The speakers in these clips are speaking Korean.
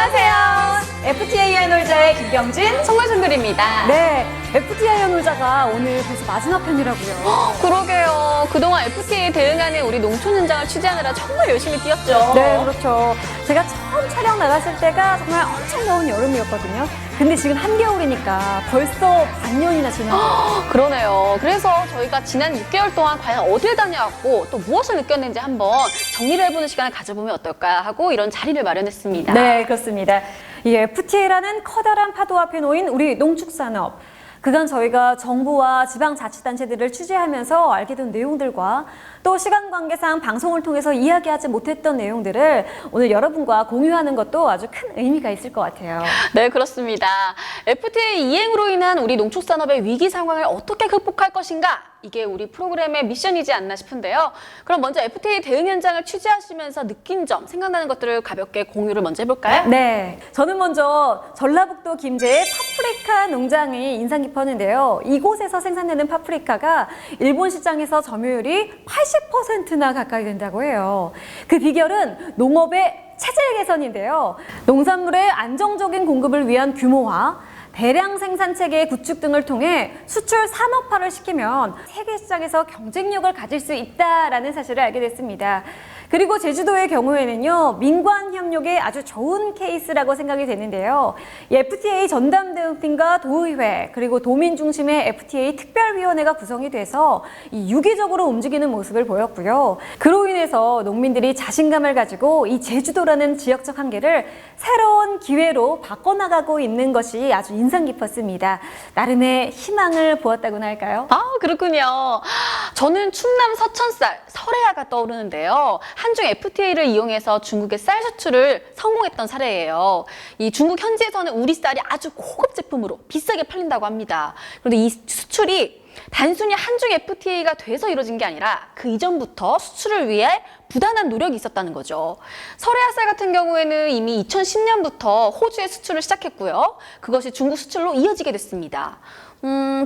안녕하세요. FTA 연놀자의 김경진, 송글송글입니다. 네, FTA 연놀자가 오늘 벌써 마지막 편이라고요. 그러게요. 그동안 FTA에 대응하는 우리 농촌 현장을 취재하느라 정말 열심히 뛰었죠. 네, 그렇죠. 제가 처음 촬영 나갔을 때가 정말 엄청 더운 여름이었거든요. 근데 지금 한겨울이니까 벌써 반년이나 지났어요. 그러네요. 그래서 저희가 지난 6개월 동안 과연 어딜 다녀왔고 또 무엇을 느꼈는지 한번 정리를 해보는 시간을 가져보면 어떨까 하고 이런 자리를 마련했습니다. 네, 그렇습니다. 이 FTA라는 커다란 파도 앞에 놓인 우리 농축산업. 그간 저희가 정부와 지방자치단체들을 취재하면서 알게 된 내용들과 또 시간 관계상 방송을 통해서 이야기하지 못했던 내용들을 오늘 여러분과 공유하는 것도 아주 큰 의미가 있을 것 같아요. 네, 그렇습니다. FTA 이행으로 인한 우리 농축산업의 위기 상황을 어떻게 극복할 것인가? 이게 우리 프로그램의 미션이지 않나 싶은데요. 그럼 먼저 FTA 대응 현장을 취재하시면서 느낀 점, 생각나는 것들을 가볍게 공유를 먼저 해볼까요? 네, 저는 먼저 전라북도 김제의 파프리카 농장이 인상 깊었는데요. 이곳에서 생산되는 파프리카가 일본 시장에서 점유율이 80%나 가까이 된다고 해요. 그 비결은 농업의 체질 개선인데요. 농산물의 안정적인 공급을 위한 규모화, 대량 생산 체계의 구축 등을 통해 수출 산업화를 시키면 세계 시장에서 경쟁력을 가질 수 있다라는 사실을 알게 됐습니다. 그리고 제주도의 경우에는요, 민관 협력에 아주 좋은 케이스라고 생각이 되는데요. FTA 전담대응팀과 도의회, 그리고 도민 중심의 FTA 특별위원회가 구성이 돼서 유기적으로 움직이는 모습을 보였고요. 그로 인해서 농민들이 자신감을 가지고 이 제주도라는 지역적 한계를 새로운 기회로 바꿔나가고 있는 것이 아주 인상 깊었습니다. 나름의 희망을 보았다고나 할까요? 아, 그렇군요. 저는 충남 서천쌀, 설해야가 떠오르는데요. 한중 FTA를 이용해서 중국의 쌀 수출을 성공했던 사례예요. 이 중국 현지에서는 우리 쌀이 아주 고급 제품으로 비싸게 팔린다고 합니다. 그런데 이 수출이 단순히 한중 FTA가 돼서 이루어진 게 아니라 그 이전부터 수출을 위해 부단한 노력이 있었다는 거죠. 설해아쌀 같은 경우에는 이미 2010년부터 호주에 수출을 시작했고요. 그것이 중국 수출로 이어지게 됐습니다.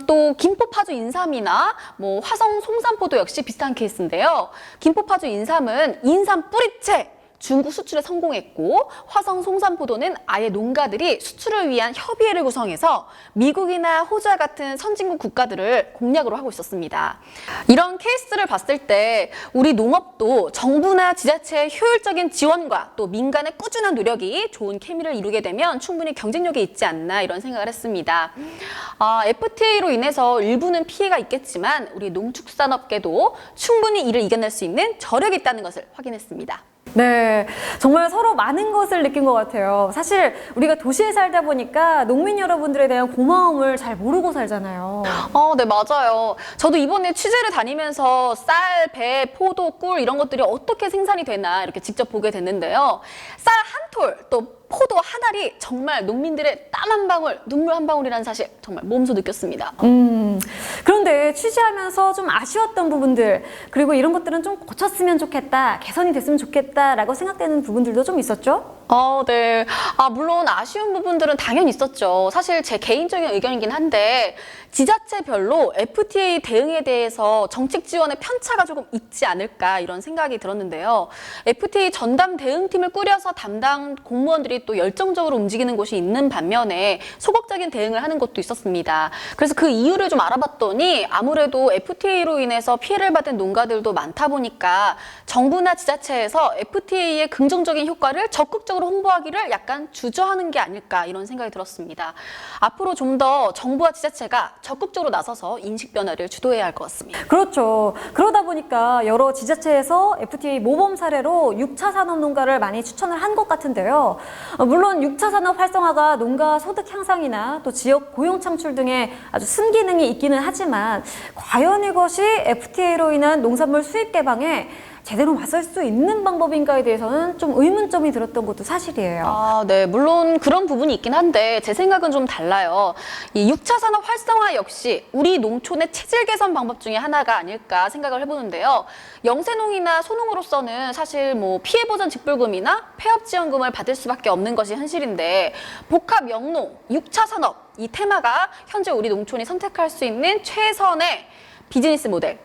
또 김포파주 인삼이나 화성 송삼포도 역시 비슷한 케이스인데요. 김포파주 인삼은 인삼 뿌리채 중국 수출에 성공했고, 화성 송삼포도는 아예 농가들이 수출을 위한 협의회를 구성해서 미국이나 호주와 같은 선진국 국가들을 공략으로 하고 있었습니다. 이런 케이스를 봤을 때 우리 농업도 정부나 지자체의 효율적인 지원과 또 민간의 꾸준한 노력이 좋은 케미를 이루게 되면 충분히 경쟁력이 있지 않나 이런 생각을 했습니다. FTA로 인해서 일부는 피해가 있겠지만 우리 농축산업계도 충분히 이를 이겨낼 수 있는 저력이 있다는 것을 확인했습니다. 네, 정말 서로 많은 것을 느낀 것 같아요. 사실 우리가 도시에 살다 보니까 농민 여러분들에 대한 고마움을 잘 모르고 살잖아요. 네, 맞아요. 저도 이번에 취재를 다니면서 쌀, 배, 포도, 꿀 이런 것들이 어떻게 생산이 되나 이렇게 직접 보게 됐는데요. 쌀 한 톨, 또 포도 한 알이 정말 농민들의 땀 한 방울, 눈물 한 방울이라는 사실 정말 몸소 느꼈습니다. 그런데 취재하면서 좀 아쉬웠던 부분들, 그리고 이런 것들은 좀 고쳤으면 좋겠다, 개선이 됐으면 좋겠다라고 생각되는 부분들도 좀 있었죠? 네. 물론 아쉬운 부분들은 당연히 있었죠. 사실 제 개인적인 의견이긴 한데 지자체별로 FTA 대응에 대해서 정책 지원의 편차가 조금 있지 않을까 이런 생각이 들었는데요. FTA 전담 대응팀을 꾸려서 담당 공무원들이 또 열정적으로 움직이는 곳이 있는 반면에 소극적인 대응을 하는 곳도 있었습니다. 그래서 그 이유를 좀 알아봤더니 아무래도 FTA로 인해서 피해를 받은 농가들도 많다 보니까 정부나 지자체에서 FTA의 긍정적인 효과를 적극적으로 홍보하기를 약간 주저하는 게 아닐까 이런 생각이 들었습니다. 앞으로 좀 더 정부와 지자체가 적극적으로 나서서 인식 변화를 주도해야 할 것 같습니다. 그렇죠. 그러다 보니까 여러 지자체에서 FTA 모범 사례로 6차 산업 농가를 많이 추천을 한 것 같은데요. 물론 6차 산업 활성화가 농가 소득 향상이나 또 지역 고용 창출 등의 아주 순기능이 있기는 하지만 과연 이것이 FTA로 인한 농산물 수입 개방에 제대로 맞설 수 있는 방법인가에 대해서는 좀 의문점이 들었던 것도 사실이에요. 네. 물론 그런 부분이 있긴 한데 제 생각은 좀 달라요. 이 6차 산업 활성화 역시 우리 농촌의 체질 개선 방법 중에 하나가 아닐까 생각을 해보는데요. 영세농이나 소농으로서는 사실 피해보전 직불금이나 폐업지원금을 받을 수밖에 없는 것이 현실인데 복합 영농, 6차 산업 이 테마가 현재 우리 농촌이 선택할 수 있는 최선의 비즈니스 모델,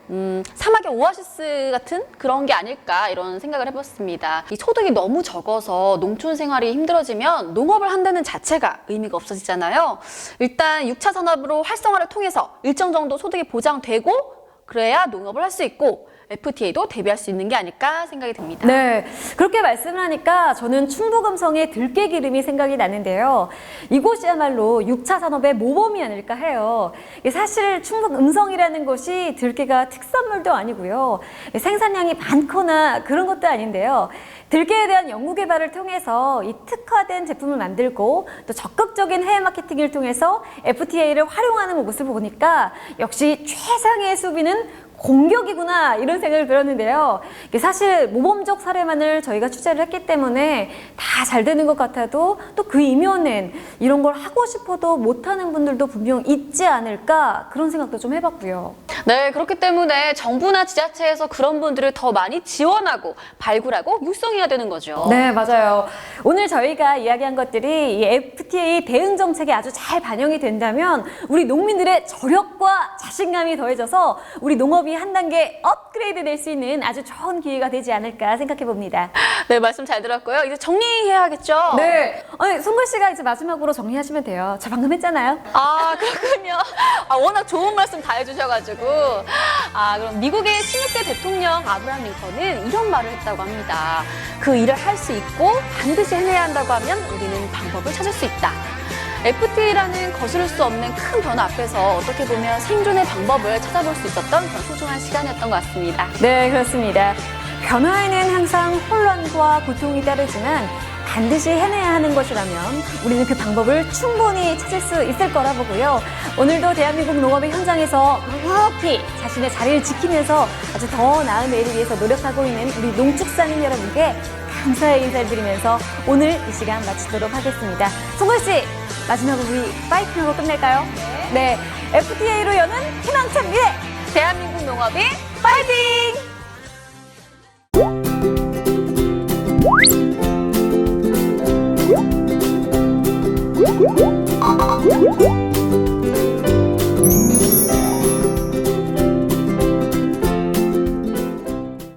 사막의 오아시스 같은 그런 게 아닐까 이런 생각을 해봤습니다. 이 소득이 너무 적어서 농촌 생활이 힘들어지면 농업을 한다는 자체가 의미가 없어지잖아요. 일단 6차 산업으로 활성화를 통해서 일정 정도 소득이 보장되고 그래야 농업을 할 수 있고 FTA도 대비할 수 있는 게 아닐까 생각이 듭니다. 네, 그렇게 말씀을 하니까 저는 충북음성의 들깨기름이 생각이 나는데요. 이곳이야말로 6차 산업의 모범이 아닐까 해요. 사실 충북음성이라는 곳이 들깨가 특산물도 아니고요. 생산량이 많거나 그런 것도 아닌데요. 들깨에 대한 연구 개발을 통해서 이 특화된 제품을 만들고 또 적극적인 해외 마케팅을 통해서 FTA를 활용하는 모습을 보니까 역시 최상의 수비는 공격이구나 이런 생각을 들었는데요. 사실 모범적 사례만을 저희가 취재를 했기 때문에 다 잘 되는 것 같아도 또 그 이면엔 이런 걸 하고 싶어도 못하는 분들도 분명 있지 않을까 그런 생각도 좀 해봤고요. 네, 그렇기 때문에 정부나 지자체에서 그런 분들을 더 많이 지원하고 발굴하고 육성해야 되는 거죠. 네, 맞아요. 오늘 저희가 이야기한 것들이 이 FTA 대응 정책에 아주 잘 반영이 된다면 우리 농민들의 저력과 자신감이 더해져서 우리 농업이 한 단계 업그레이드 될 수 있는 아주 좋은 기회가 되지 않을까 생각해 봅니다. 네, 말씀 잘 들었고요. 이제 정리해야겠죠? 네. 송글 씨가 이제 마지막으로 정리하시면 돼요. 저 방금 했잖아요. 아, 그렇군요. 워낙 좋은 말씀 다 해주셔가지고. 그럼 미국의 16대 대통령 아브라함 링컨은 이런 말을 했다고 합니다. 그 일을 할 수 있고 반드시 해내야 한다고 하면 우리는 방법을 찾을 수 있다. FTA라는 거스를 수 없는 큰 변화 앞에서 어떻게 보면 생존의 방법을 찾아볼 수 있었던 그런 소중한 시간이었던 것 같습니다. 네, 그렇습니다. 변화에는 항상 혼란과 고통이 따르지만 반드시 해내야 하는 것이라면 우리는 그 방법을 충분히 찾을 수 있을 거라 보고요. 오늘도 대한민국 농업의 현장에서 묵묵히 자신의 자리를 지키면서 아주 더 나은 내일을 위해서 노력하고 있는 우리 농축산인 여러분께 감사의 인사를 드리면서 오늘 이 시간 마치도록 하겠습니다. 송글 씨, 마지막으로 우리 파이팅으로 끝낼까요? 네. FTA로 여는 희망찬 미래! 대한민국 농업이 파이팅!